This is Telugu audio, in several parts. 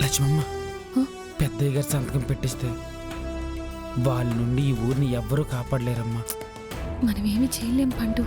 లక్ష్మమ్మ, పెద్దయ్య గారు సంతకం పెట్టిస్తే వాళ్ళ నుండి ఈ ఊరిని ఎవ్వరూ కాపాడలేరమ్మా. మనమేమి చేయలేం పండు.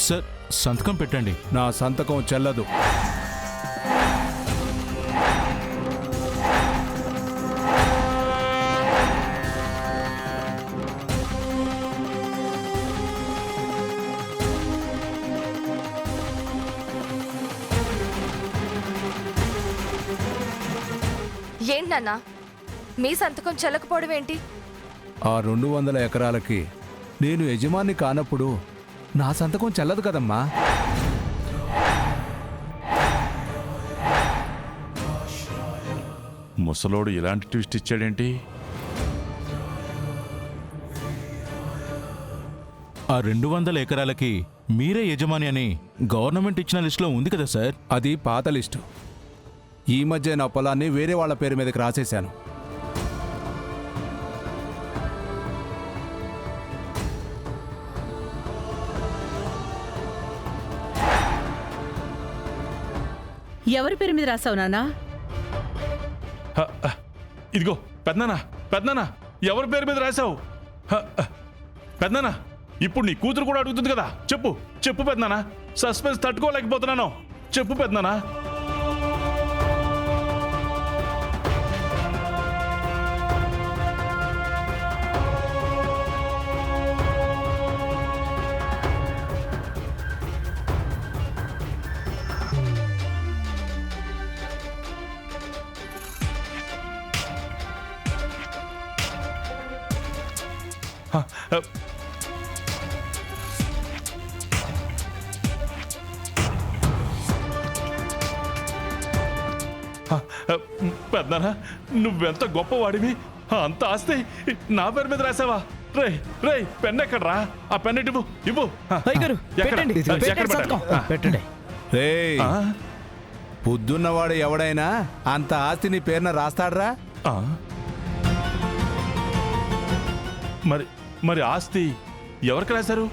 సార్, సంతకం పెట్టండి. నా సంతకం చెల్లదు. ఏంటన్నా మీ సంతకం చెల్లకపోవడం ఏంటి? ఆ 200 ఎకరాలకి నేను యజమాని కానప్పుడు నా సంతకం చెల్లదు కదమ్మా. ముసలోడు ఇలాంటి ట్విస్ట్ ఇచ్చాడేంటి? ఆ 200 ఎకరాలకి మీరే యజమాని అని గవర్నమెంట్ ఇచ్చిన లిస్టులో ఉంది కదా సార్. అది పాత లిస్టు. ఈ మధ్య నా పొలాన్ని వేరే వాళ్ళ పేరు మీదకి రాసేశాను. ఎవరి పేరు మీద రాసావు నానా? ఇదిగో పెద్దనా, పెద్దనా ఎవరి పేరు మీద రాసావు? పెద్దనా, ఇప్పుడు నీ కూతురు కూడా అడుగుతుంది కదా. చెప్పు చెప్పు పెద్దనా, సస్పెన్స్ తట్టుకోలేకపోతున్నాను. చెప్పు పెద్దనా. పెద్దనా, నువ్వెంత గొప్పవాడివి. అంత ఆస్తి నా పేరు మీద రాసావా? రే రే, పెన్ ఎక్కడరా? ఆ పెన్ ఇవ్వు ఇవ్వు. పొద్దున్నవాడు ఎవడైనా అంత ఆస్తి నీ పేరున రాస్తాడ్రా? మరి మరి ఆస్తి ఎవరికి రాశారు?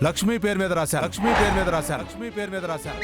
లక్ష్మీ పేరు మీద రాశారు. లక్ష్మీ పేరు మీద రాశారు. లక్ష్మీ పేరు మీద రాశారు.